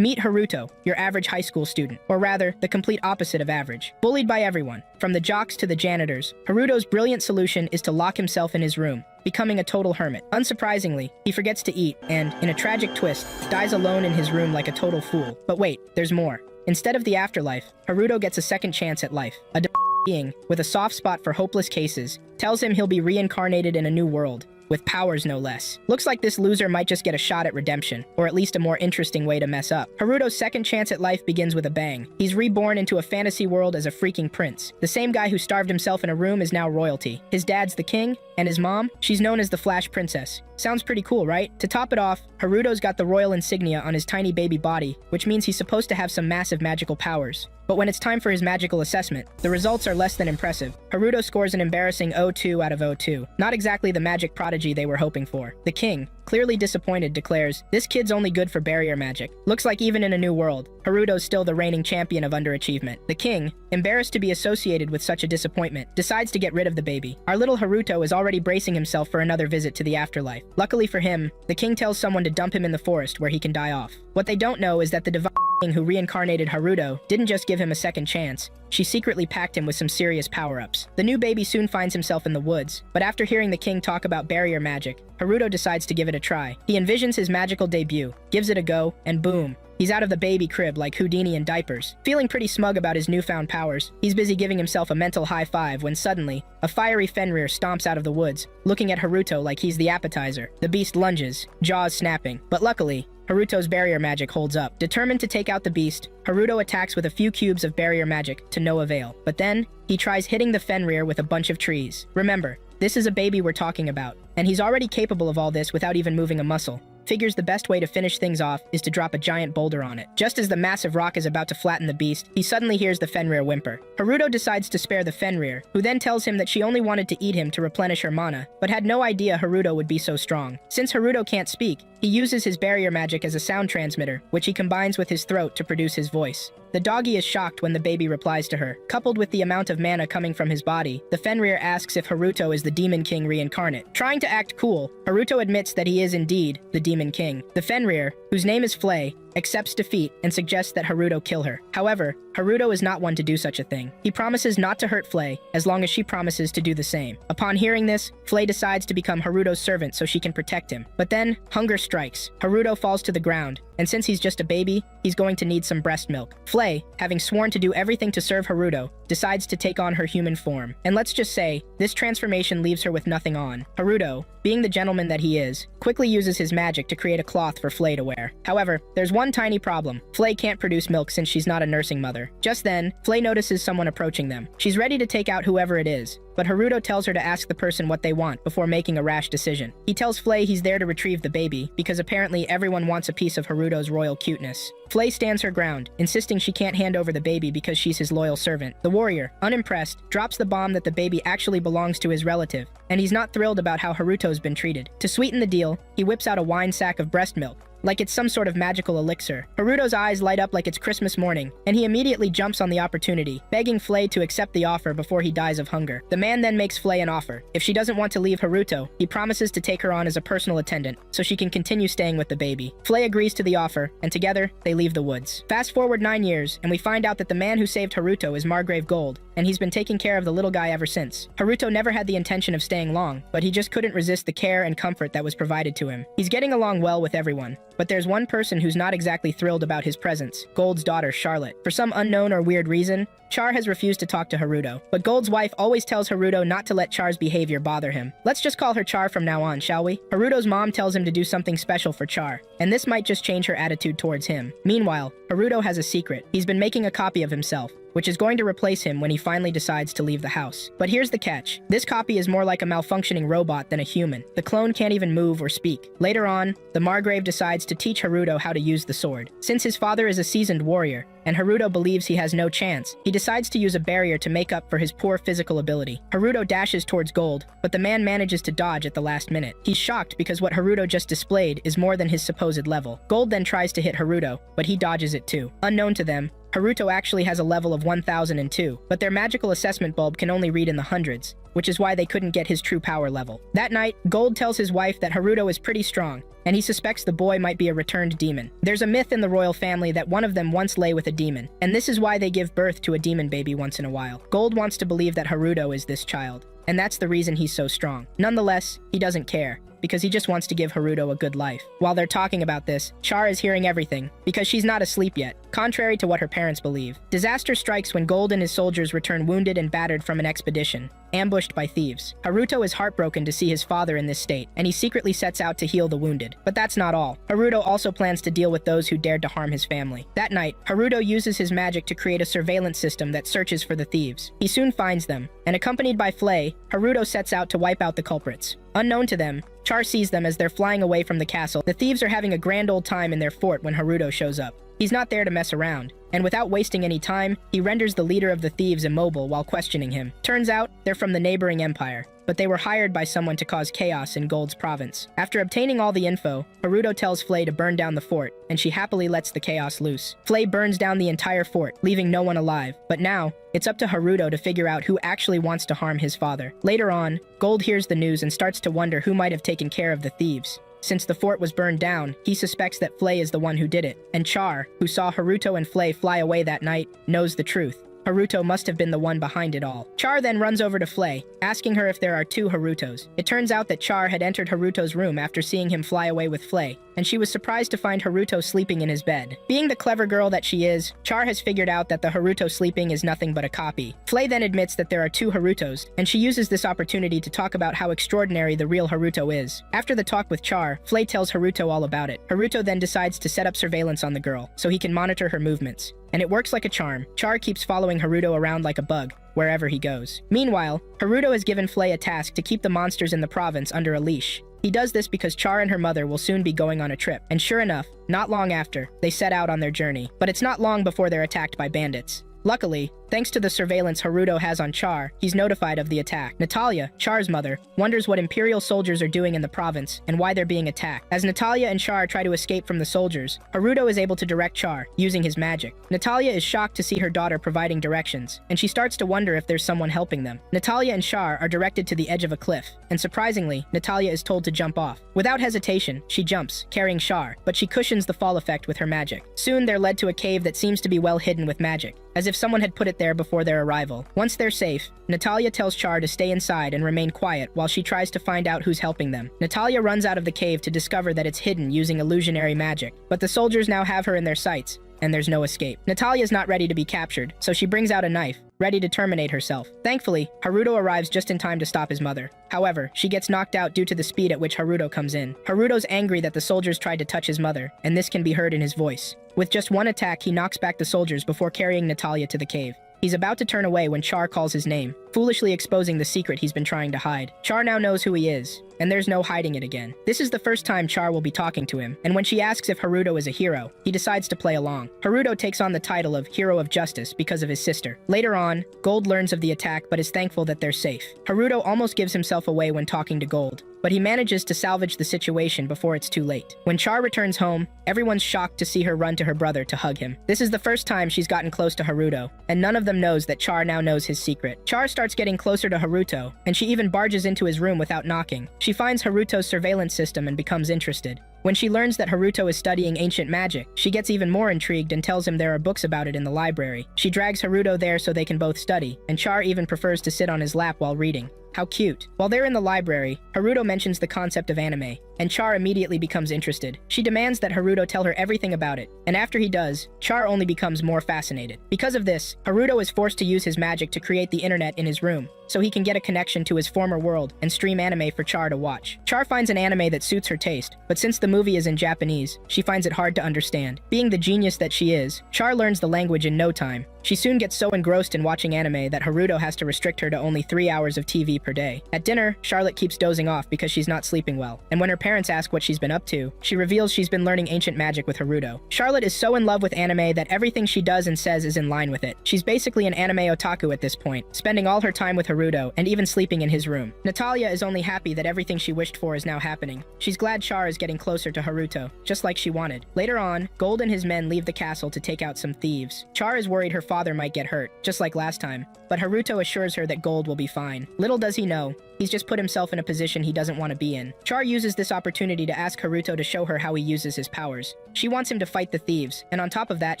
Meet Haruto, your average high school student, or rather, the complete opposite of average. Bullied by everyone, from the jocks to the janitors, Haruto's brilliant solution is to lock himself in his room, becoming a total hermit. Unsurprisingly, he forgets to eat and, in a tragic twist, dies alone in his room like a total fool. But wait, there's more. Instead of the afterlife, Haruto gets a second chance at life. A being, with a soft spot for hopeless cases, tells him he'll be reincarnated in a new world, with powers no less. Looks like this loser might just get a shot at redemption, or at least a more interesting way to mess up. Haruto's second chance at life begins with a bang. He's reborn into a fantasy world as a freaking prince. The same guy who starved himself in a room is now royalty. His dad's the king, and his mom, she's known as the Flash Princess. Sounds pretty cool, right? To top it off, Haruto's got the royal insignia on his tiny baby body, which means he's supposed to have some massive magical powers. But when it's time for his magical assessment, the results are less than impressive. Haruto scores an embarrassing 02 out of 02. Not exactly the magic prodigy they were hoping for. The king, clearly disappointed, declares, "This kid's only good for barrier magic." Looks like even in a new world, Haruto's still the reigning champion of underachievement. The king, embarrassed to be associated with such a disappointment, decides to get rid of the baby. Our little Haruto is already bracing himself for another visit to the afterlife. Luckily for him, the king tells someone to dump him in the forest where he can die off. What they don't know is that the divine who reincarnated Haruto didn't just give him a second chance, she secretly packed him with some serious power-ups. The new baby soon finds himself in the woods, but after hearing the king talk about barrier magic, Haruto decides to give it a try. He envisions his magical debut, gives it a go, and boom, he's out of the baby crib like Houdini in diapers. Feeling pretty smug about his newfound powers, he's busy giving himself a mental high five when suddenly, a fiery Fenrir stomps out of the woods, looking at Haruto like he's the appetizer. The beast lunges, jaws snapping, but luckily, Haruto's barrier magic holds up. Determined to take out the beast, Haruto attacks with a few cubes of barrier magic to no avail. But then, he tries hitting the Fenrir with a bunch of trees. Remember, this is a baby we're talking about, and he's already capable of all this without even moving a muscle. Figures the best way to finish things off is to drop a giant boulder on it. Just as the massive rock is about to flatten the beast, he suddenly hears the Fenrir whimper. Haruto decides to spare the Fenrir, who then tells him that she only wanted to eat him to replenish her mana, but had no idea Haruto would be so strong. Since Haruto can't speak, he uses his barrier magic as a sound transmitter, which he combines with his throat to produce his voice. The doggy is shocked when the baby replies to her. Coupled with the amount of mana coming from his body, the Fenrir asks if Haruto is the Demon King reincarnate. Trying to act cool, Haruto admits that he is indeed the Demon King. The Fenrir, whose name is Flay, accepts defeat and suggests that Haruto kill her. However, Haruto is not one to do such a thing. He promises not to hurt Flay, as long as she promises to do the same. Upon hearing this, Flay decides to become Haruto's servant so she can protect him. But then, hunger strikes. Haruto falls to the ground, and since he's just a baby, he's going to need some breast milk. Flay, having sworn to do everything to serve Haruto, decides to take on her human form. And let's just say, this transformation leaves her with nothing on. Haruto, being the gentleman that he is, quickly uses his magic to create a cloth for Flay to wear. However, there's one tiny problem. Flay can't produce milk since she's not a nursing mother. Just then, Flay notices someone approaching them. She's ready to take out whoever it is, but Haruto tells her to ask the person what they want before making a rash decision. He tells Flay he's there to retrieve the baby, because apparently everyone wants a piece of Haruto's royal cuteness. Flay stands her ground, insisting she can't hand over the baby because she's his loyal servant. The warrior, unimpressed, drops the bomb that the baby actually belongs to his relative, and he's not thrilled about how Haruto's been treated. To sweeten the deal, he whips out a wine sack of breast milk, like it's some sort of magical elixir. Haruto's eyes light up like it's Christmas morning, and he immediately jumps on the opportunity, begging Flay to accept the offer before he dies of hunger. The man then makes Flay an offer. If she doesn't want to leave Haruto, he promises to take her on as a personal attendant, so she can continue staying with the baby. Flay agrees to the offer, and together, they leave the woods. Fast forward 9 years, and we find out that the man who saved Haruto is Margrave Gold, and he's been taking care of the little guy ever since. Haruto never had the intention of staying long, but he just couldn't resist the care and comfort that was provided to him. He's getting along well with everyone, but there's one person who's not exactly thrilled about his presence, Gold's daughter, Charlotte. For some unknown or weird reason, Char has refused to talk to Haruto, but Gold's wife always tells Haruto not to let Char's behavior bother him. Let's just call her Char from now on, shall we? Haruto's mom tells him to do something special for Char, and this might just change her attitude towards him. Meanwhile, Haruto has a secret. He's been making a copy of himself, which is going to replace him when he finally decides to leave the house. But here's the catch. This copy is more like a malfunctioning robot than a human. The clone can't even move or speak. Later on, the Margrave decides to teach Haruto how to use the sword. Since his father is a seasoned warrior, and Haruto believes he has no chance, he decides to use a barrier to make up for his poor physical ability. Haruto dashes towards Gold, but the man manages to dodge at the last minute. He's shocked because what Haruto just displayed is more than his supposed level. Gold then tries to hit Haruto, but he dodges it too. Unknown to them, Haruto actually has a level of 1002, but their magical assessment bulb can only read in the hundreds, which is why they couldn't get his true power level. That night, Gold tells his wife that Haruto is pretty strong, and he suspects the boy might be a returned demon. There's a myth in the royal family that one of them once lay with a demon, and this is why they give birth to a demon baby once in a while. Gold wants to believe that Haruto is this child, and that's the reason he's so strong. Nonetheless, he doesn't care, because he just wants to give Haruto a good life. While they're talking about this, Char is hearing everything, because she's not asleep yet, contrary to what her parents believe. Disaster strikes when Gold and his soldiers return wounded and battered from an expedition, ambushed by thieves. Haruto is heartbroken to see his father in this state, and he secretly sets out to heal the wounded. But that's not all. Haruto also plans to deal with those who dared to harm his family. That night, Haruto uses his magic to create a surveillance system that searches for the thieves. He soon finds them, and accompanied by Flay, Haruto sets out to wipe out the culprits. Unknown to them, Char sees them as they're flying away from the castle. The thieves are having a grand old time in their fort when Haruto shows up. He's not there to mess around, and without wasting any time, he renders the leader of the thieves immobile while questioning him. Turns out, they're from the neighboring empire, but they were hired by someone to cause chaos in Gold's province. After obtaining all the info, Haruto tells Flay to burn down the fort, and she happily lets the chaos loose. Flay burns down the entire fort, leaving no one alive. But now, it's up to Haruto to figure out who actually wants to harm his father. Later on, Gold hears the news and starts to wonder who might have taken care of the thieves. Since the fort was burned down, he suspects that Flay is the one who did it, and Char, who saw Haruto and Flay fly away that night, knows the truth. Haruto must have been the one behind it all. Char then runs over to Flay, asking her if there are two Harutos. It turns out that Char had entered Haruto's room after seeing him fly away with Flay, and she was surprised to find Haruto sleeping in his bed. Being the clever girl that she is, Char has figured out that the Haruto sleeping is nothing but a copy. Flay then admits that there are two Harutos, and she uses this opportunity to talk about how extraordinary the real Haruto is. After the talk with Char, Flay tells Haruto all about it. Haruto then decides to set up surveillance on the girl, so he can monitor her movements. And it works like a charm. Char keeps following Haruto around like a bug, wherever he goes. Meanwhile, Haruto has given Flay a task to keep the monsters in the province under a leash. He does this because Char and her mother will soon be going on a trip, and sure enough, not long after, they set out on their journey. But it's not long before they're attacked by bandits. Luckily, thanks to the surveillance Haruto has on Char, he's notified of the attack. Natalia, Char's mother, wonders what Imperial soldiers are doing in the province and why they're being attacked. As Natalia and Char try to escape from the soldiers, Haruto is able to direct Char, using his magic. Natalia is shocked to see her daughter providing directions, and she starts to wonder if there's someone helping them. Natalia and Char are directed to the edge of a cliff, and surprisingly, Natalia is told to jump off. Without hesitation, she jumps, carrying Char, but she cushions the fall effect with her magic. Soon they're led to a cave that seems to be well hidden with magic, as if someone had put it there before their arrival. Once they're safe, Natalia tells Char to stay inside and remain quiet while she tries to find out who's helping them. Natalia runs out of the cave to discover that it's hidden using illusionary magic, but the soldiers now have her in their sights, and there's no escape. Natalia's not ready to be captured, so she brings out a knife, ready to terminate herself. Thankfully, Haruto arrives just in time to stop his mother. However, she gets knocked out due to the speed at which Haruto comes in. Haruto's angry that the soldiers tried to touch his mother, and this can be heard in his voice. With just one attack, he knocks back the soldiers before carrying Natalia to the cave. He's about to turn away when Char calls his name, foolishly exposing the secret he's been trying to hide. Char now knows who he is, and there's no hiding it again. This is the first time Char will be talking to him, and when she asks if Haruto is a hero, he decides to play along. Haruto takes on the title of Hero of Justice because of his sister. Later on, Gold learns of the attack but is thankful that they're safe. Haruto almost gives himself away when talking to Gold, but he manages to salvage the situation before it's too late. When Char returns home, everyone's shocked to see her run to her brother to hug him. This is the first time she's gotten close to Haruto, and none of them knows that Char now knows his secret. Char starts getting closer to Haruto, and she even barges into his room without knocking. She finds Haruto's surveillance system and becomes interested. When she learns that Haruto is studying ancient magic, she gets even more intrigued and tells him there are books about it in the library. She drags Haruto there so they can both study, and Char even prefers to sit on his lap while reading. How cute. While they're in the library, Haruto mentions the concept of anime, and Char immediately becomes interested. She demands that Haruto tell her everything about it, and after he does, Char only becomes more fascinated. Because of this, Haruto is forced to use his magic to create the internet in his room, so he can get a connection to his former world and stream anime for Char to watch. Char finds an anime that suits her taste, but since the movie is in Japanese, she finds it hard to understand. Being the genius that she is, Char learns the language in no time, She soon gets so engrossed in watching anime that Haruto has to restrict her to only 3 hours of TV per day. At dinner, Charlotte keeps dozing off because she's not sleeping well, and when her parents ask what she's been up to, she reveals she's been learning ancient magic with Haruto. Charlotte is so in love with anime that everything she does and says is in line with it. She's basically an anime otaku at this point, spending all her time with Haruto and even sleeping in his room. Natalia is only happy that everything she wished for is now happening. She's glad Char is getting closer to Haruto, just like she wanted. Later on, Gold and his men leave the castle to take out some thieves. Char is worried her father might get hurt, just like last time, but Haruto assures her that Gold will be fine. Little does he know, he's just put himself in a position he doesn't want to be in. Char uses this opportunity to ask Haruto to show her how he uses his powers. She wants him to fight the thieves, and on top of that,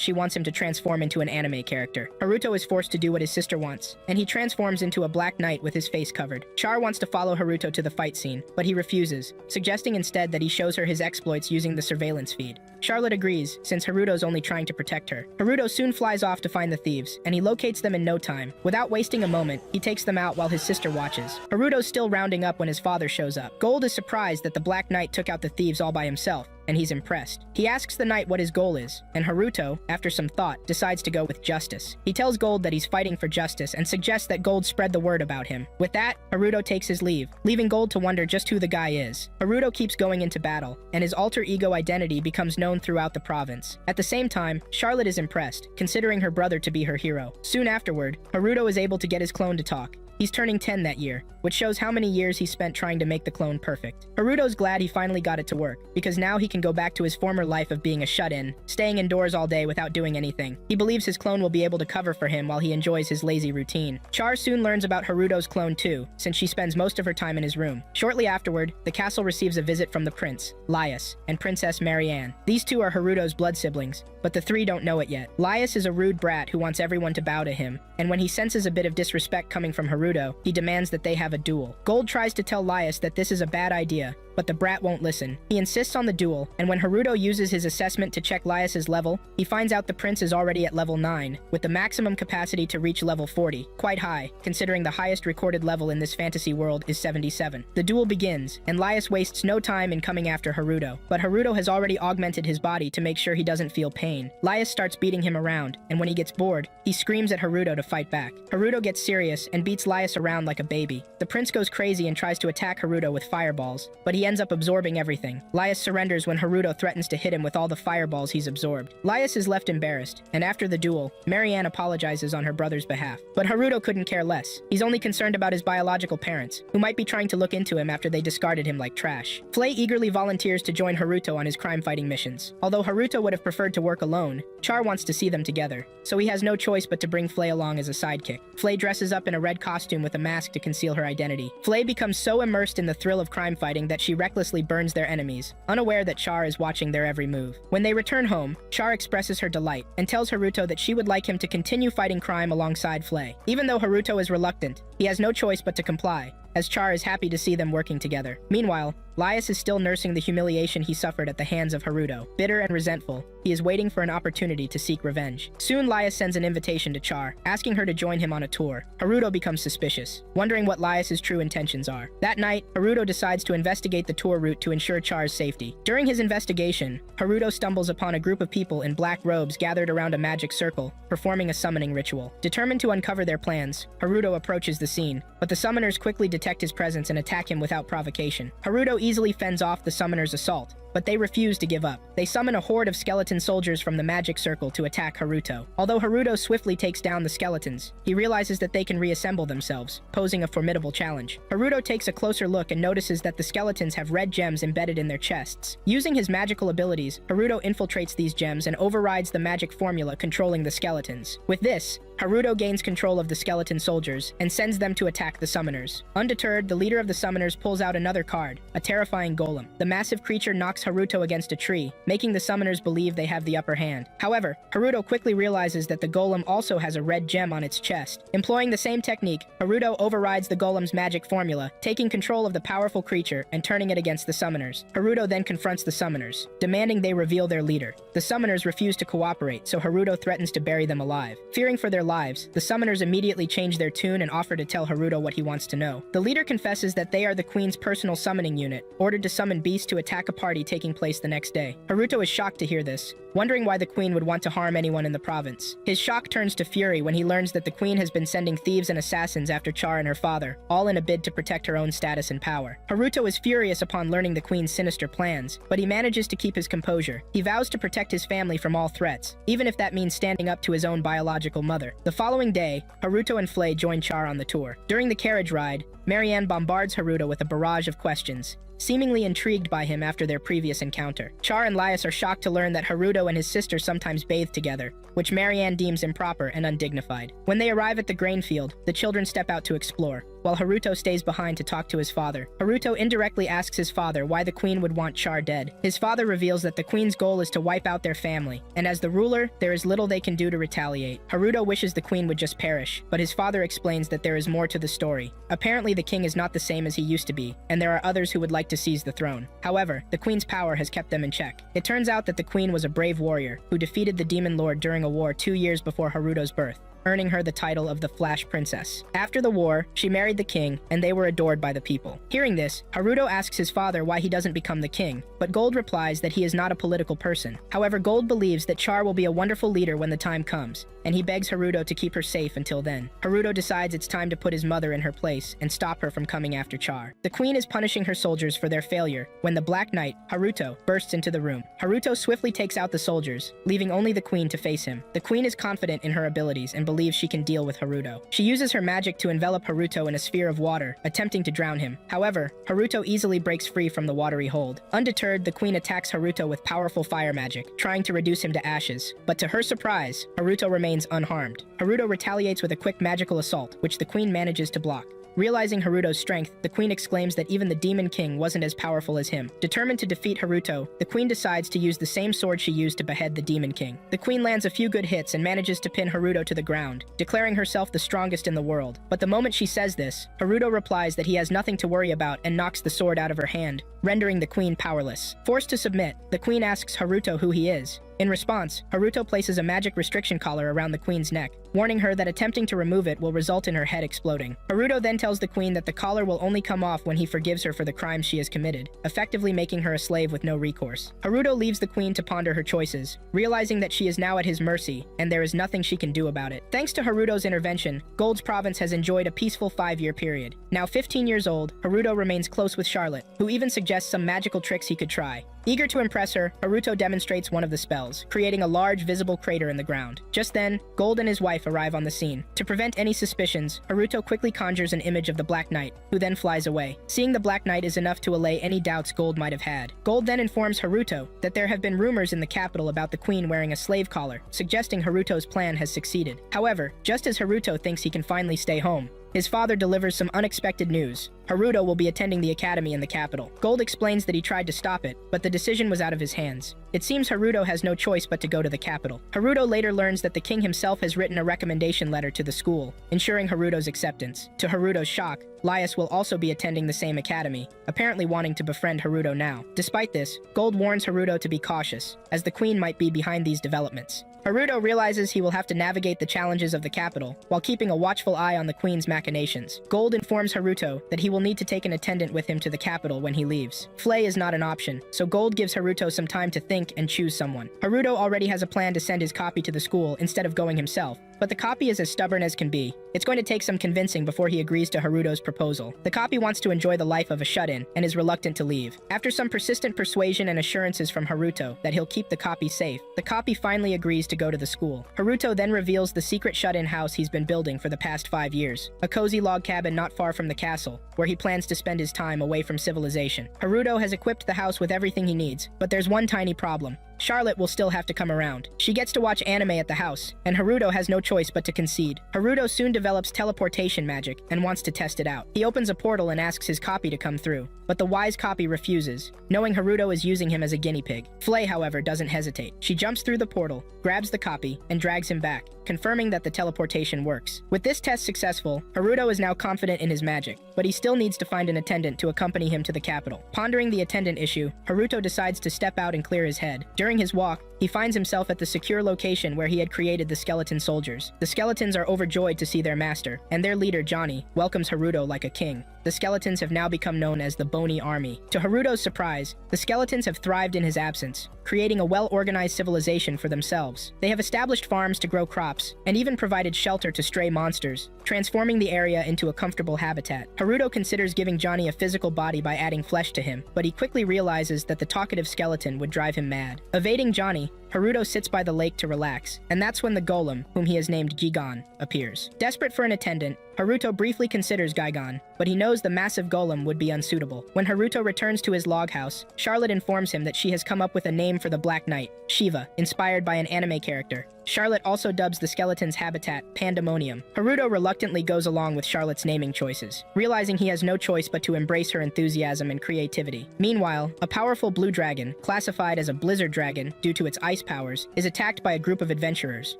she wants him to transform into an anime character. Haruto is forced to do what his sister wants, and he transforms into a black knight with his face covered. Char wants to follow Haruto to the fight scene, but he refuses, suggesting instead that he shows her his exploits using the surveillance feed. Charlotte agrees, since Haruto's only trying to protect her. Haruto soon flies off to find the thieves, and he locates them in no time. Without wasting a moment, he takes them out while his sister watches. Haruto's still rounding up when his father shows up. Gold is surprised that the Black Knight took out the thieves all by himself, and he's impressed. He asks the knight what his goal is, and Haruto, after some thought, decides to go with justice. He tells Gold that he's fighting for justice and suggests that Gold spread the word about him. With that, Haruto takes his leave, leaving Gold to wonder just who the guy is. Haruto keeps going into battle, and his alter ego identity becomes known throughout the province. At the same time, Charlotte is impressed, considering her brother to be her hero. Soon afterward, Haruto is able to get his clone to talk. He's turning 10 that year, which shows how many years he spent trying to make the clone perfect. Haruto's glad he finally got it to work, because now he can go back to his former life of being a shut-in, staying indoors all day without doing anything. He believes his clone will be able to cover for him while he enjoys his lazy routine. Char soon learns about Haruto's clone too, since she spends most of her time in his room. Shortly afterward, the castle receives a visit from the prince, Laius, and Princess Marianne. These two are Haruto's blood siblings, but the three don't know it yet. Laius is a rude brat who wants everyone to bow to him, and when he senses a bit of disrespect coming from Haruto, he demands that they have a duel. Gold tries to tell Laius that this is a bad idea, but the brat won't listen. He insists on the duel, and when Haruto uses his assessment to check Laius's level, he finds out the prince is already at level 9, with the maximum capacity to reach level 40. Quite high, considering the highest recorded level in this fantasy world is 77. The duel begins, and Laius wastes no time in coming after Haruto, but Haruto has already augmented his body to make sure he doesn't feel pain. Laius starts beating him around, and when he gets bored, he screams at Haruto to fight back. Haruto gets serious and beats Laius around like a baby. The prince goes crazy and tries to attack Haruto with fireballs, but he ends up absorbing everything. Laius surrenders when Haruto threatens to hit him with all the fireballs he's absorbed. Laius is left embarrassed, and after the duel, Marianne apologizes on her brother's behalf. But Haruto couldn't care less. He's only concerned about his biological parents, who might be trying to look into him after they discarded him like trash. Flay eagerly volunteers to join Haruto on his crime-fighting missions. Although Haruto would have preferred to work alone, Char wants to see them together, so he has no choice but to bring Flay along as a sidekick. Flay dresses up in a red costume with a mask to conceal her identity. Flay becomes so immersed in the thrill of crime fighting that she recklessly burns their enemies, unaware that Char is watching their every move. When they return home, Char expresses her delight and tells Haruto that she would like him to continue fighting crime alongside Flay. Even though Haruto is reluctant, he has no choice but to comply, as Char is happy to see them working together. Meanwhile, Laius is still nursing the humiliation he suffered at the hands of Haruto. Bitter and resentful, he is waiting for an opportunity to seek revenge. Soon Laius sends an invitation to Char, asking her to join him on a tour. Haruto becomes suspicious, wondering what Laius's true intentions are. That night, Haruto decides to investigate the tour route to ensure Char's safety. During his investigation, Haruto stumbles upon a group of people in black robes gathered around a magic circle, performing a summoning ritual. Determined to uncover their plans, Haruto approaches the scene, but the summoners quickly detect his presence and attack him without provocation. Haruto easily fends off the summoners' assault, but they refuse to give up. They summon a horde of skeleton soldiers from the magic circle to attack Haruto. Although Haruto swiftly takes down the skeletons, he realizes that they can reassemble themselves, posing a formidable challenge. Haruto takes a closer look and notices that the skeletons have red gems embedded in their chests. Using his magical abilities, Haruto infiltrates these gems and overrides the magic formula controlling the skeletons. With this, Haruto gains control of the skeleton soldiers and sends them to attack the summoners. Undeterred, the leader of the summoners pulls out another card, a terrifying golem. The massive creature knocks Haruto against a tree, making the summoners believe they have the upper hand. However, Haruto quickly realizes that the golem also has a red gem on its chest. Employing the same technique, Haruto overrides the golem's magic formula, taking control of the powerful creature and turning it against the summoners. Haruto then confronts the summoners, demanding they reveal their leader. The summoners refuse to cooperate, so Haruto threatens to bury them alive. Fearing for their lives, the summoners immediately change their tune and offer to tell Haruto what he wants to know. The leader confesses that they are the queen's personal summoning unit, ordered to summon beasts to attack a party taking place the next day. Haruto is shocked to hear this, wondering why the queen would want to harm anyone in the province. His shock turns to fury when he learns that the queen has been sending thieves and assassins after Char and her father, all in a bid to protect her own status and power. Haruto is furious upon learning the queen's sinister plans, but he manages to keep his composure. He vows to protect his family from all threats, even if that means standing up to his own biological mother. The following day, Haruto and Flay join Char on the tour. During the carriage ride, Marianne bombards Haruto with a barrage of questions, seemingly intrigued by him after their previous encounter. Char and Lias are shocked to learn that Haruto and his sister sometimes bathe together, which Marianne deems improper and undignified. When they arrive at the grain field, the children step out to explore, while Haruto stays behind to talk to his father. Haruto indirectly asks his father why the queen would want Char dead. His father reveals that the queen's goal is to wipe out their family, and as the ruler, there is little they can do to retaliate. Haruto wishes the queen would just perish, but his father explains that there is more to the story. Apparently, the king is not the same as he used to be, and there are others who would like to seize the throne. However, the queen's power has kept them in check. It turns out that the queen was a brave warrior who defeated the demon lord during a war 2 years before Haruto's birth, earning her the title of the Flash Princess. After the war, she married the king, and they were adored by the people. Hearing this, Haruto asks his father why he doesn't become the king, but Gold replies that he is not a political person. However, Gold believes that Char will be a wonderful leader when the time comes, and he begs Haruto to keep her safe until then. Haruto decides it's time to put his mother in her place and stop her from coming after Char. The queen is punishing her soldiers for their failure when the Black Knight, Haruto, bursts into the room. Haruto swiftly takes out the soldiers, leaving only the queen to face him. The queen is confident in her abilities and believes she can deal with Haruto. She uses her magic to envelop Haruto in a sphere of water, attempting to drown him. However, Haruto easily breaks free from the watery hold. Undeterred, the queen attacks Haruto with powerful fire magic, trying to reduce him to ashes. But to her surprise, Haruto remains unharmed. Haruto retaliates with a quick magical assault, which the queen manages to block. Realizing Haruto's strength, the queen exclaims that even the Demon King wasn't as powerful as him. Determined to defeat Haruto, the queen decides to use the same sword she used to behead the Demon King. The queen lands a few good hits and manages to pin Haruto to the ground, declaring herself the strongest in the world. But the moment she says this, Haruto replies that he has nothing to worry about and knocks the sword out of her hand, rendering the queen powerless. Forced to submit, the queen asks Haruto who he is. In response, Haruto places a magic restriction collar around the queen's neck, warning her that attempting to remove it will result in her head exploding. Haruto then tells the queen that the collar will only come off when he forgives her for the crimes she has committed, effectively making her a slave with no recourse. Haruto leaves the queen to ponder her choices, realizing that she is now at his mercy, and there is nothing she can do about it. Thanks to Haruto's intervention, Gold's province has enjoyed a peaceful 5-year period. Now 15 years old, Haruto remains close with Charlotte, who even suggests some magical tricks he could try. Eager to impress her, Haruto demonstrates one of the spells, creating a large visible crater in the ground. Just then, Gold and his wife arrive on the scene. To prevent any suspicions, Haruto quickly conjures an image of the Black Knight, who then flies away. Seeing the Black Knight is enough to allay any doubts Gold might have had. Gold then informs Haruto that there have been rumors in the capital about the queen wearing a slave collar, suggesting Haruto's plan has succeeded. However, just as Haruto thinks he can finally stay home, his father delivers some unexpected news. Haruto will be attending the academy in the capital. Gold explains that he tried to stop it, but the decision was out of his hands. It seems Haruto has no choice but to go to the capital. Haruto later learns that the king himself has written a recommendation letter to the school, ensuring Haruto's acceptance. To Haruto's shock, Lias will also be attending the same academy, apparently wanting to befriend Haruto now. Despite this, Gold warns Haruto to be cautious, as the queen might be behind these developments. Haruto realizes he will have to navigate the challenges of the capital, while keeping a watchful eye on the queen's machinations. Gold informs Haruto that he will need to take an attendant with him to the capital when he leaves. Flay is not an option, so Gold gives Haruto some time to think and choose someone. Haruto already has a plan to send his copy to the school instead of going himself, but the copy is as stubborn as can be. It's going to take some convincing before he agrees to Haruto's proposal. The copy wants to enjoy the life of a shut-in and is reluctant to leave. After some persistent persuasion and assurances from Haruto that he'll keep the copy safe, the copy finally agrees to go to the school. Haruto then reveals the secret shut-in house he's been building for the past 5 years, a cozy log cabin not far from the castle, where he plans to spend his time away from civilization. Haruto has equipped the house with everything he needs, but there's one tiny problem. Charlotte will still have to come around. She gets to watch anime at the house, and Haruto has no choice but to concede. Haruto soon develops teleportation magic and wants to test it out. He opens a portal and asks his copy to come through, but the wise copy refuses, knowing Haruto is using him as a guinea pig. Flay, however, doesn't hesitate. She jumps through the portal, grabs the copy, and drags him back, confirming that the teleportation works. With this test successful, Haruto is now confident in his magic, but he still needs to find an attendant to accompany him to the capital. Pondering the attendant issue, Haruto decides to step out and clear his head. During his walk, he finds himself at the secure location where he had created the skeleton soldiers. The skeletons are overjoyed to see their master, and their leader, Johnny, welcomes Haruto like a king. The skeletons have now become known as the Bony Army. To Haruto's surprise, the skeletons have thrived in his absence, creating a well-organized civilization for themselves. They have established farms to grow crops, and even provided shelter to stray monsters, transforming the area into a comfortable habitat. Haruto considers giving Johnny a physical body by adding flesh to him, but he quickly realizes that the talkative skeleton would drive him mad. Evading Johnny, Haruto sits by the lake to relax, and that's when the golem, whom he has named Gigan, appears. Desperate for an attendant, Haruto briefly considers Gigan, but he knows the massive golem would be unsuitable. When Haruto returns to his log house, Charlotte informs him that she has come up with a name for the Black Knight, Shiva, inspired by an anime character. Charlotte also dubs the skeleton's habitat Pandemonium. Haruto reluctantly goes along with Charlotte's naming choices, realizing he has no choice but to embrace her enthusiasm and creativity. Meanwhile, a powerful blue dragon, classified as a blizzard dragon due to its ice powers, is attacked by a group of adventurers.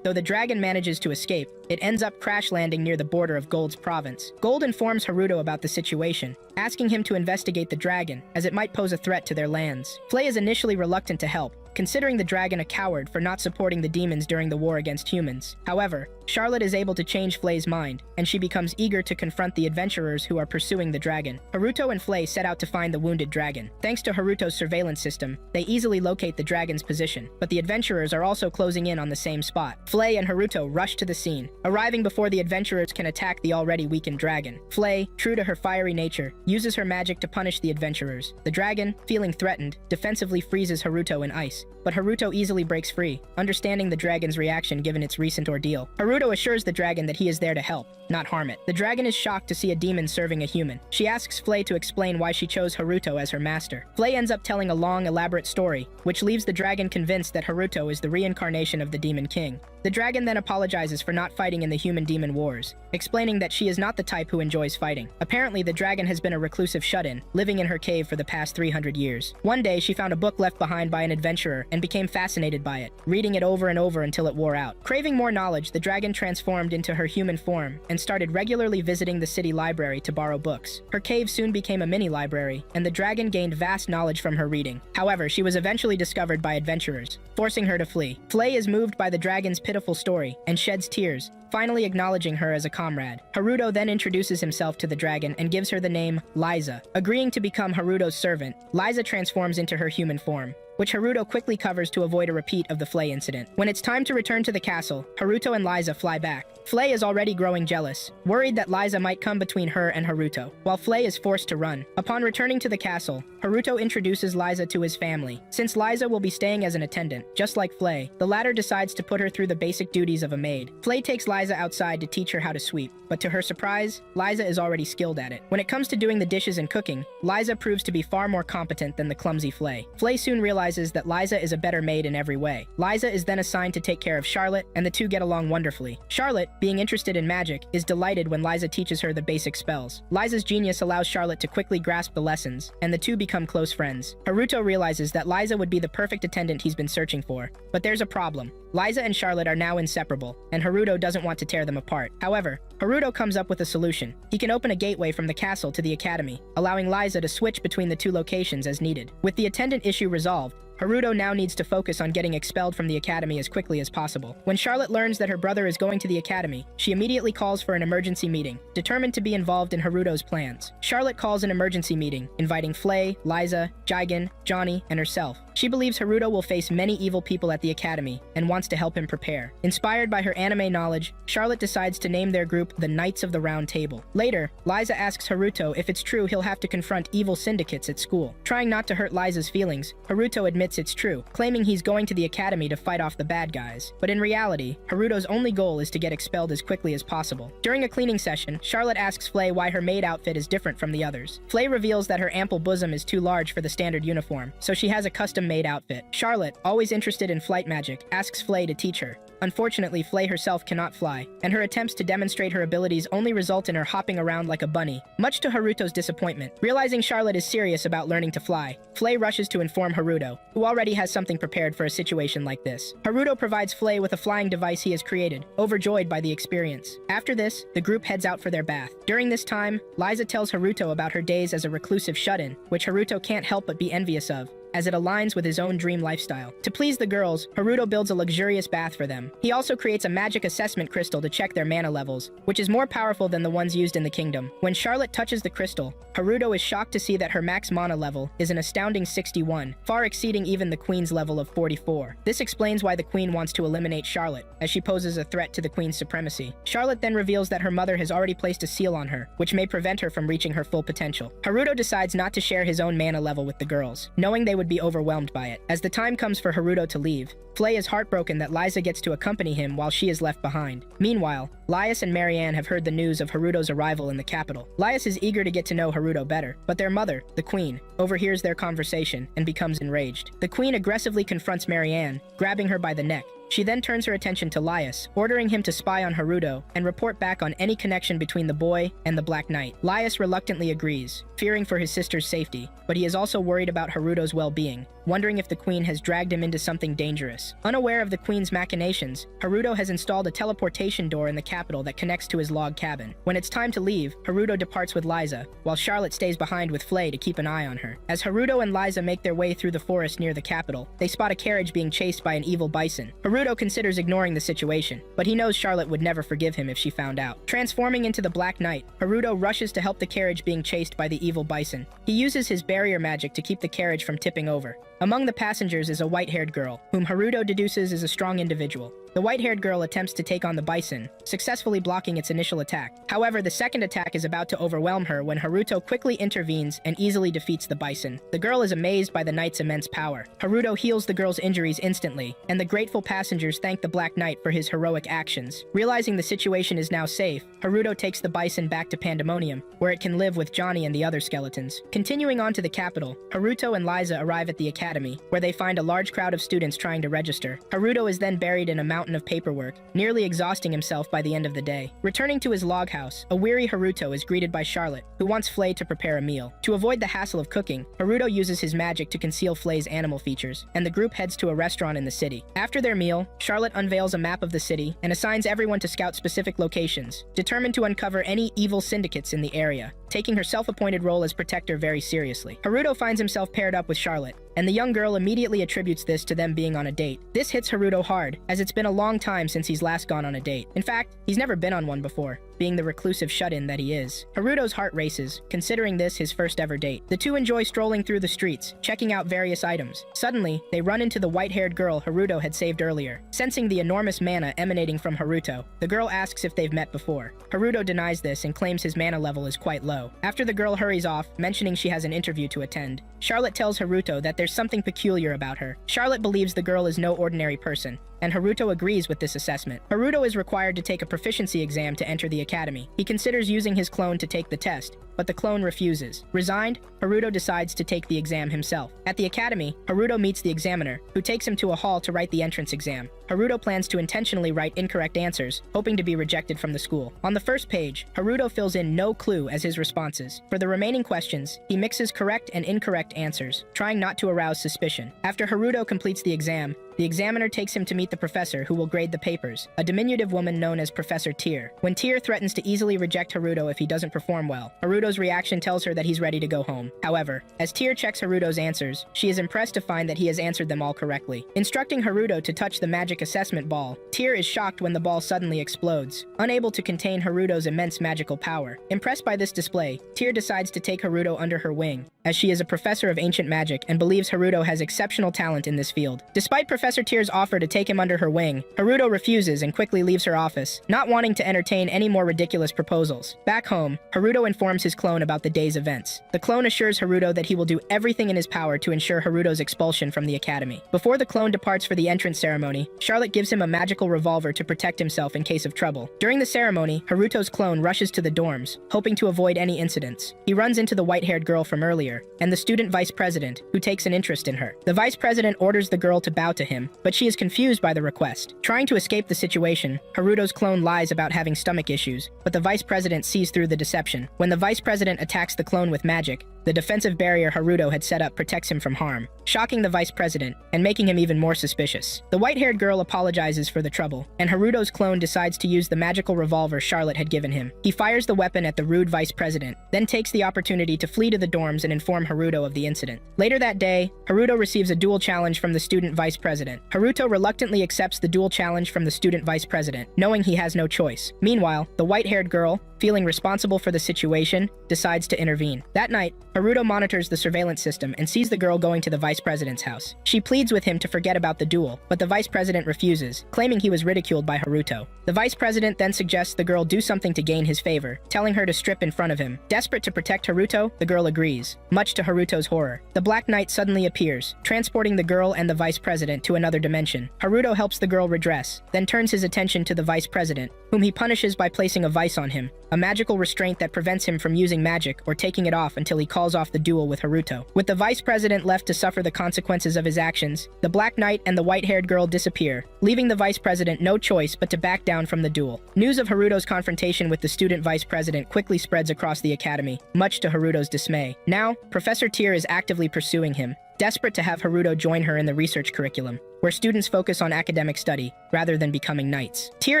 Though the dragon manages to escape, it ends up crash landing near the border of Gold's province. Gold informs Haruto about the situation, asking him to investigate the dragon, as it might pose a threat to their lands. Flay is initially reluctant to help, considering the dragon a coward for not supporting the demons during the war against humans. However, Charlotte is able to change Flay's mind, and she becomes eager to confront the adventurers who are pursuing the dragon. Haruto and Flay set out to find the wounded dragon. Thanks to Haruto's surveillance system, they easily locate the dragon's position, but the adventurers are also closing in on the same spot. Flay and Haruto rush to the scene, arriving before the adventurers can attack the already weakened dragon. Flay, true to her fiery nature, uses her magic to punish the adventurers. The dragon, feeling threatened, defensively freezes Haruto in ice, but Haruto easily breaks free, understanding the dragon's reaction given its recent ordeal. Haruto assures the dragon that he is there to help, not harm it. The dragon is shocked to see a demon serving a human. She asks Flay to explain why she chose Haruto as her master. Flay ends up telling a long, elaborate story, which leaves the dragon convinced that Haruto is the reincarnation of the Demon King. The dragon then apologizes for not fighting in the human-demon wars, explaining that she is not the type who enjoys fighting. Apparently, the dragon has been a reclusive shut-in, living in her cave for the past 300 years. One day, she found a book left behind by an adventurer and became fascinated by it, reading it over and over until it wore out. Craving more knowledge, the dragon transformed into her human form and started regularly visiting the city library to borrow books. Her cave soon became a mini-library, and the dragon gained vast knowledge from her reading. However, she was eventually discovered by adventurers, forcing her to flee. Flay is moved by the dragon's pitiful story and sheds tears, finally acknowledging her as a comrade. Haruto then introduces himself to the dragon and gives her the name Liza. Agreeing to become Haruto's servant, Liza transforms into her human form, which Haruto quickly covers to avoid a repeat of the Flay incident. When it's time to return to the castle, Haruto and Liza fly back. Flay is already growing jealous, worried that Liza might come between her and Haruto, while Flay is forced to run. Upon returning to the castle, Haruto introduces Liza to his family. Since Liza will be staying as an attendant, just like Flay, the latter decides to put her through the basic duties of a maid. Flay takes Liza outside to teach her how to sweep, but to her surprise, Liza is already skilled at it. When it comes to doing the dishes and cooking, Liza proves to be far more competent than the clumsy Flay. Flay soon realizes that Liza is a better maid in every way. Liza is then assigned to take care of Charlotte, and the two get along wonderfully. Charlotte, being interested in magic, is delighted when Liza teaches her the basic spells. Liza's genius allows Charlotte to quickly grasp the lessons, and the two become close friends. Haruto realizes that Liza would be the perfect attendant he's been searching for, but there's a problem. Liza and Charlotte are now inseparable, and Haruto doesn't want to tear them apart. However, Haruto comes up with a solution. He can open a gateway from the castle to the academy, allowing Liza to switch between the two locations as needed. With the attendant issue resolved, Haruto now needs to focus on getting expelled from the academy as quickly as possible. When Charlotte learns that her brother is going to the academy, she immediately calls for an emergency meeting, determined to be involved in Haruto's plans. Charlotte calls an emergency meeting, inviting Flay, Liza, Jigen, Johnny, and herself. She believes Haruto will face many evil people at the academy and wants to help him prepare. Inspired by her anime knowledge, Charlotte decides to name their group the Knights of the Round Table. Later, Liza asks Haruto if it's true he'll have to confront evil syndicates at school. Trying not to hurt Liza's feelings, Haruto admits it's true, claiming he's going to the academy to fight off the bad guys. But in reality, Haruto's only goal is to get expelled as quickly as possible. During a cleaning session, Charlotte asks Flay why her maid outfit is different from the others. Flay reveals that her ample bosom is too large for the standard uniform, so she has a custom-made outfit. Charlotte, always interested in flight magic, asks Flay to teach her. Unfortunately, Flay herself cannot fly, and her attempts to demonstrate her abilities only result in her hopping around like a bunny, much to Haruto's disappointment. Realizing Charlotte is serious about learning to fly, Flay rushes to inform Haruto, who already has something prepared for a situation like this. Haruto provides Flay with a flying device he has created, overjoyed by the experience. After this, the group heads out for their bath. During this time, Liza tells Haruto about her days as a reclusive shut-in, which Haruto can't help but be envious of. as it aligns with his own dream lifestyle. To please the girls, Haruto builds a luxurious bath for them. He also creates a magic assessment crystal to check their mana levels, which is more powerful than the ones used in the kingdom. When Charlotte touches the crystal, Haruto is shocked to see that her max mana level is an astounding 61, far exceeding even the queen's level of 44. This explains why the queen wants to eliminate Charlotte, as she poses a threat to the queen's supremacy. Charlotte then reveals that her mother has already placed a seal on her, which may prevent her from reaching her full potential. Haruto decides not to share his own mana level with the girls, knowing they would be overwhelmed by it. As the time comes for Haruto to leave, Flay is heartbroken that Liza gets to accompany him while she is left behind. Meanwhile, Lias and Marianne have heard the news of Haruto's arrival in the capital. Lias is eager to get to know Haruto better, but their mother, the queen, overhears their conversation and becomes enraged. The queen aggressively confronts Marianne, grabbing her by the neck. She then turns her attention to Lias, ordering him to spy on Haruto and report back on any connection between the boy and the Black Knight. Lias reluctantly agrees, fearing for his sister's safety, but he is also worried about Haruto's well-being, wondering if the queen has dragged him into something dangerous. Unaware of the queen's machinations, Haruto has installed a teleportation door in the capital that connects to his log cabin. When it's time to leave, Haruto departs with Liza, while Charlotte stays behind with Flay to keep an eye on her. As Haruto and Liza make their way through the forest near the capital, they spot a carriage being chased by an evil bison. Haruto considers ignoring the situation, but he knows Charlotte would never forgive him if she found out. Transforming into the Black Knight, Haruto rushes to help the carriage being chased by the evil bison. He uses his barrier magic to keep the carriage from tipping over. Among the passengers is a white-haired girl, whom Haruto deduces is a strong individual. The white-haired girl attempts to take on the bison, successfully blocking its initial attack. However, the second attack is about to overwhelm her when Haruto quickly intervenes and easily defeats the bison. The girl is amazed by the knight's immense power. Haruto heals the girl's injuries instantly, and the grateful passengers thank the Black Knight for his heroic actions. Realizing the situation is now safe, Haruto takes the bison back to Pandemonium, where it can live with Johnny and the other skeletons. Continuing on to the capital, Haruto and Liza arrive at the academy, where they find a large crowd of students trying to register. Haruto is then buried in a mountain of paperwork, nearly exhausting himself by the end of the day. Returning to his log house, a weary Haruto is greeted by Charlotte, who wants Flay to prepare a meal. To avoid the hassle of cooking, Haruto uses his magic to conceal Flay's animal features, and the group heads to a restaurant in the city. After their meal, Charlotte unveils a map of the city and assigns everyone to scout specific locations, determined to uncover any evil syndicates in the area, taking her self-appointed role as protector very seriously. Haruto finds himself paired up with Charlotte, and the young girl immediately attributes this to them being on a date. This hits Haruto hard, as it's been a long time since he's last gone on a date. In fact, he's never been on one before, being the reclusive shut-in that he is. Haruto's heart races, considering this his first ever date. The two enjoy strolling through the streets, checking out various items. Suddenly, they run into the white-haired girl Haruto had saved earlier. Sensing the enormous mana emanating from Haruto, the girl asks if they've met before. Haruto denies this and claims his mana level is quite low. After the girl hurries off, mentioning she has an interview to attend, Charlotte tells Haruto that there's something peculiar about her. Charlotte believes the girl is no ordinary person, and Haruto agrees with this assessment. Haruto is required to take a proficiency exam to enter the academy. He considers using his clone to take the test, but the clone refuses. Resigned, Haruto decides to take the exam himself. At the academy, Haruto meets the examiner, who takes him to a hall to write the entrance exam. Haruto plans to intentionally write incorrect answers, hoping to be rejected from the school. On the first page, Haruto fills in no clue as his responses. For the remaining questions, he mixes correct and incorrect answers, trying not to arouse suspicion. After Haruto completes the exam, the examiner takes him to meet the professor who will grade the papers, a diminutive woman known as Professor Tear. When Tear threatens to easily reject Haruto if he doesn't perform well, Haruto's reaction tells her that he's ready to go home. However, as Tear checks Haruto's answers, she is impressed to find that he has answered them all correctly. Instructing Haruto to touch the magic assessment ball, Tear is shocked when the ball suddenly explodes, unable to contain Haruto's immense magical power. Impressed by this display, Tear decides to take Haruto under her wing, as she is a professor of ancient magic and believes Haruto has exceptional talent in this field. Despite Professor Tear's offer to take him under her wing, Haruto refuses and quickly leaves her office, not wanting to entertain any more ridiculous proposals. Back home, Haruto informs his clone about the day's events. The clone assures Haruto that he will do everything in his power to ensure Haruto's expulsion from the academy. Before the clone departs for the entrance ceremony, Charlotte gives him a magical revolver to protect himself in case of trouble. During the ceremony, Haruto's clone rushes to the dorms, hoping to avoid any incidents. He runs into the white-haired girl from earlier, and the student vice president, who takes an interest in her. The vice president orders the girl to bow to him, but she is confused by the request. Trying to escape the situation, Haruto's clone lies about having stomach issues, but the vice president sees through the deception. When the vice president attacks the clone with magic, The defensive barrier Haruto had set up protects him from harm, shocking the vice president and making him even more suspicious. The white-haired girl apologizes for the trouble, and Haruto's clone decides to use the magical revolver Charlotte had given him. He fires the weapon at the rude vice president, then takes the opportunity to flee to the dorms and inform Haruto of the incident. Later that day, Haruto receives a duel challenge from the student vice president. Haruto reluctantly accepts the duel challenge from the student vice president, knowing he has no choice. Meanwhile, the white-haired girl, feeling responsible for the situation, decides to intervene. That night, Haruto monitors the surveillance system and sees the girl going to the vice president's house. She pleads with him to forget about the duel, but the vice president refuses, claiming he was ridiculed by Haruto. The vice president then suggests the girl do something to gain his favor, telling her to strip in front of him. Desperate to protect Haruto, the girl agrees, much to Haruto's horror. The Black Knight suddenly appears, transporting the girl and the vice president to another dimension. Haruto helps the girl redress, then turns his attention to the vice president, whom he punishes by placing a vice on him, a magical restraint that prevents him from using magic or taking it off until he calls off the duel with Haruto. With the vice president left to suffer the consequences of his actions, the Black Knight and the white-haired girl disappear, leaving the vice president no choice but to back down from the duel. News of Haruto's confrontation with the student vice president quickly spreads across the academy, much to Haruto's dismay. Now, Professor Tear is actively pursuing him, desperate to have Haruto join her in the research curriculum, where students focus on academic study rather than becoming knights. Tear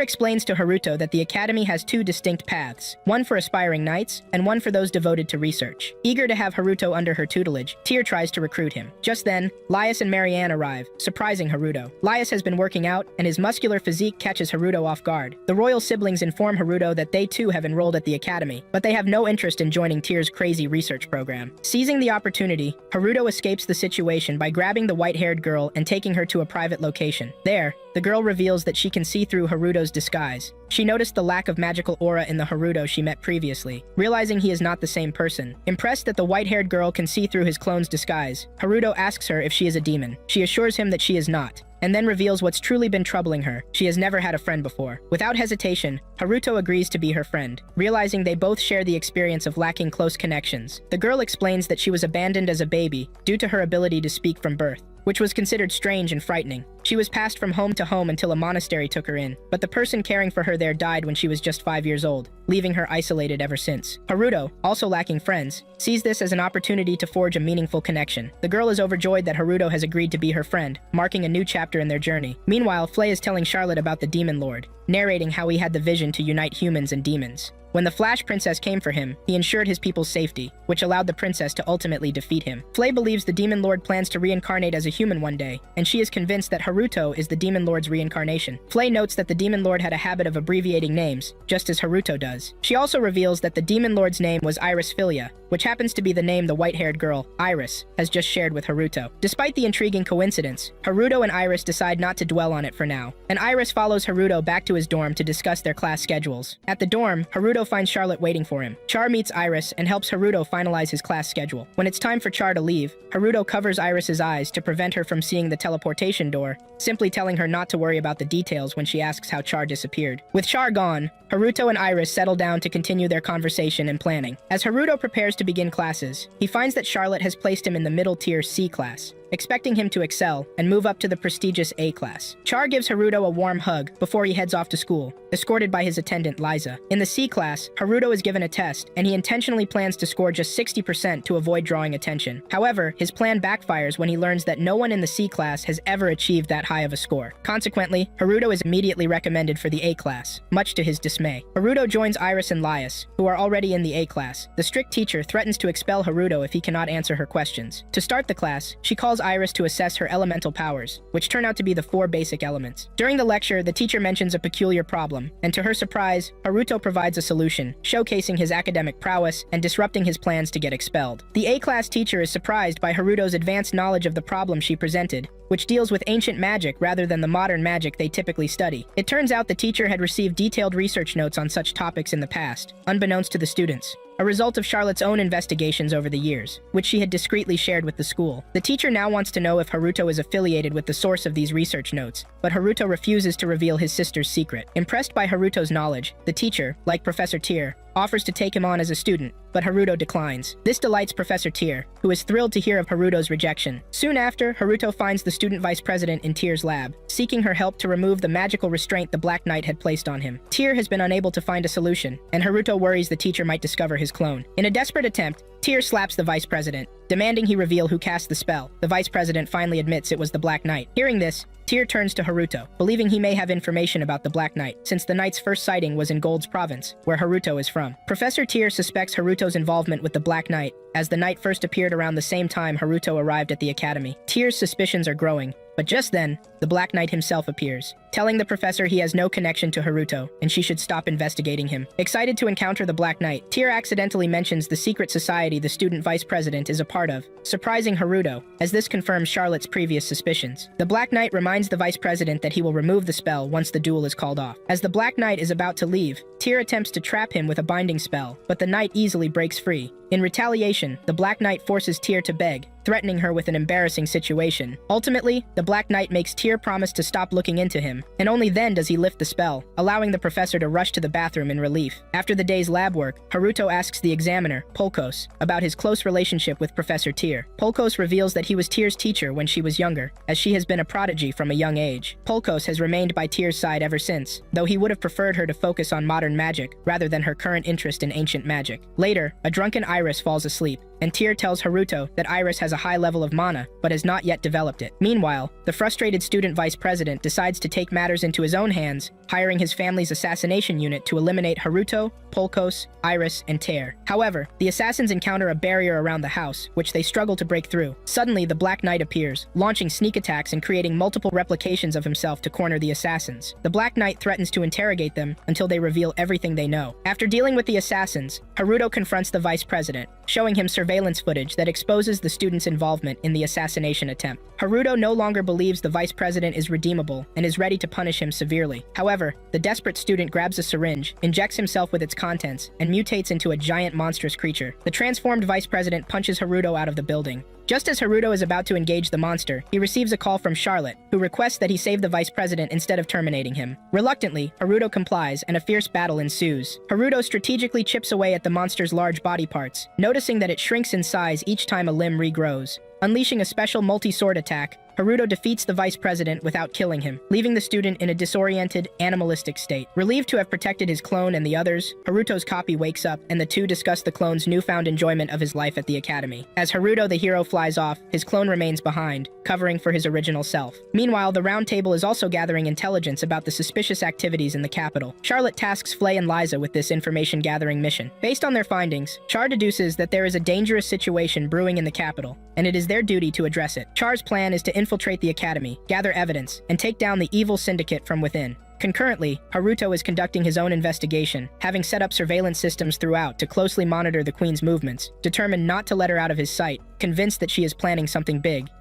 explains to Haruto that the academy has two distinct paths, one for aspiring knights and one for those devoted to research. Eager to have Haruto under her tutelage, Tear tries to recruit him. Just then, Lias and Marianne arrive, surprising Haruto. Lias has been working out, and his muscular physique catches Haruto off guard. The royal siblings inform Haruto that they too have enrolled at the academy, but they have no interest in joining Tear's crazy research program. Seizing the opportunity, Haruto escapes the situation by grabbing the white-haired girl and taking her to a private location. There, the girl reveals that she can see through Haruto's disguise. She noticed the lack of magical aura in the Haruto she met previously, realizing he is not the same person. Impressed that the white-haired girl can see through his clone's disguise, Haruto asks her if she is a demon. She assures him that she is not, and then reveals what's truly been troubling her. She has never had a friend before. Without hesitation, Haruto agrees to be her friend, realizing they both share the experience of lacking close connections. The girl explains that she was abandoned as a baby due to her ability to speak from birth, which was considered strange and frightening. She was passed from home to home until a monastery took her in, but the person caring for her there died when she was just 5 years old, leaving her isolated ever since. Haruto, also lacking friends, sees this as an opportunity to forge a meaningful connection. The girl is overjoyed that Haruto has agreed to be her friend, marking a new chapter in their journey. Meanwhile, Flay is telling Charlotte about the Demon Lord, narrating how he had the vision to unite humans and demons. When the Flash Princess came for him, he ensured his people's safety, which allowed the princess to ultimately defeat him. Flay believes the Demon Lord plans to reincarnate as a human one day, and she is convinced that Haruto is the Demon Lord's reincarnation. Flay notes that the Demon Lord had a habit of abbreviating names, just as Haruto does. She also reveals that the Demon Lord's name was Iris Philia, which happens to be the name the white-haired girl, Iris, has just shared with Haruto. Despite the intriguing coincidence, Haruto and Iris decide not to dwell on it for now, and Iris follows Haruto back to his dorm to discuss their class schedules. At the dorm, Haruto finds Charlotte waiting for him. Char meets Iris and helps Haruto finalize his class schedule. When it's time for Char to leave, Haruto covers Iris's eyes to prevent her from seeing the teleportation door, simply telling her not to worry about the details when she asks how Char disappeared. With Char gone, Haruto and Iris settle down to continue their conversation and planning. As Haruto prepares to begin classes, he finds that Charlotte has placed him in the middle-tier C class, expecting him to excel and move up to the prestigious A class. Char gives Haruto a warm hug before he heads off to school, escorted by his attendant Liza. In the C class, Haruto is given a test, and he intentionally plans to score just 60% to avoid drawing attention. However, his plan backfires when he learns that no one in the C class has ever achieved that high of a score. Consequently, Haruto is immediately recommended for the A class, much to his dismay. Haruto joins Iris and Lias, who are already in the A class. The strict teacher threatens to expel Haruto if he cannot answer her questions. To start the class, she calls Iris to assess her elemental powers, which turn out to be the 4 basic elements. During the lecture, the teacher mentions a peculiar problem, and to her surprise, Haruto provides a solution, showcasing his academic prowess and disrupting his plans to get expelled. The A-class teacher is surprised by Haruto's advanced knowledge of the problem she presented, which deals with ancient magic rather than the modern magic they typically study. It turns out the teacher had received detailed research notes on such topics in the past, unbeknownst to the students, a result of Charlotte's own investigations over the years, which she had discreetly shared with the school. The teacher now wants to know if Haruto is affiliated with the source of these research notes, but Haruto refuses to reveal his sister's secret. Impressed by Haruto's knowledge, the teacher, like Professor Tear, offers to take him on as a student, but Haruto declines. This delights Professor Tear, who is thrilled to hear of Haruto's rejection. Soon after, Haruto finds the student vice president in Tear's lab, seeking her help to remove the magical restraint the Black Knight had placed on him. Tear has been unable to find a solution, and Haruto worries the teacher might discover his clone. In a desperate attempt, Tear slaps the vice president, demanding he reveal who cast the spell. The vice president finally admits it was the Black Knight. Hearing this, Tear turns to Haruto, believing he may have information about the Black Knight, since the knight's first sighting was in Gold's province, where Haruto is from. Professor Tear suspects Haruto's involvement with the Black Knight, as the knight first appeared around the same time Haruto arrived at the academy. Tear's suspicions are growing, but just then, the Black Knight himself appears, telling the professor he has no connection to Haruto, and she should stop investigating him. Excited to encounter the Black Knight, Tear accidentally mentions the secret society the student vice president is a part of, surprising Haruto, as this confirms Charlotte's previous suspicions. The Black Knight reminds the vice president that he will remove the spell once the duel is called off. As the Black Knight is about to leave, Tear attempts to trap him with a binding spell, but the knight easily breaks free. In retaliation, the Black Knight forces Tear to beg, threatening her with an embarrassing situation. Ultimately, the Black Knight makes Tear promise to stop looking into him, and only then does he lift the spell, allowing the professor to rush to the bathroom in relief. After the day's lab work, Haruto asks the examiner, Polkos, about his close relationship with Professor Tear. Polkos reveals that he was Tear's teacher when she was younger, as she has been a prodigy from a young age. Polkos has remained by Tear's side ever since, though he would have preferred her to focus on modern magic rather than her current interest in ancient magic. Later, a drunken Iris falls asleep, and Tear tells Haruto that Iris has a high level of mana, but has not yet developed it. Meanwhile, the frustrated student vice president decides to take matters into his own hands, hiring his family's assassination unit to eliminate Haruto, Polkos, Iris, and Tear. However, the assassins encounter a barrier around the house, which they struggle to break through. Suddenly, the Black Knight appears, launching sneak attacks and creating multiple replications of himself to corner the assassins. The Black Knight threatens to interrogate them until they reveal everything they know. After dealing with the assassins, Haruto confronts the vice president, showing him surveillance footage that exposes the student's involvement in the assassination attempt. Haruto no longer believes the vice president is redeemable and is ready to punish him severely. However, the desperate student grabs a syringe, injects himself with its contents, and mutates into a giant monstrous creature. The transformed vice president punches Haruto out of the building. Just as Haruto is about to engage the monster, he receives a call from Charlotte, who requests that he save the vice president instead of terminating him. Reluctantly, Haruto complies, and a fierce battle ensues. Haruto strategically chips away at the monster's large body parts, noticing that it shrinks in size each time a limb regrows. Unleashing a special multi-sword attack, Haruto defeats the vice president without killing him, leaving the student in a disoriented, animalistic state. Relieved to have protected his clone and the others, Haruto's copy wakes up, and the two discuss the clone's newfound enjoyment of his life at the academy. As Haruto the hero flies off, his clone remains behind, covering for his original self. Meanwhile, the Round Table is also gathering intelligence about the suspicious activities in the capital. Charlotte tasks Flay and Liza with this information-gathering mission. Based on their findings, Char deduces that there is a dangerous situation brewing in the capital, and it is their duty to address it. Char's plan is to infiltrate the academy, gather evidence, and take down the evil syndicate from within. Concurrently, Haruto is conducting his own investigation, having set up surveillance systems throughout to closely monitor the queen's movements, determined not to let her out of his sight, convinced that she is planning something big.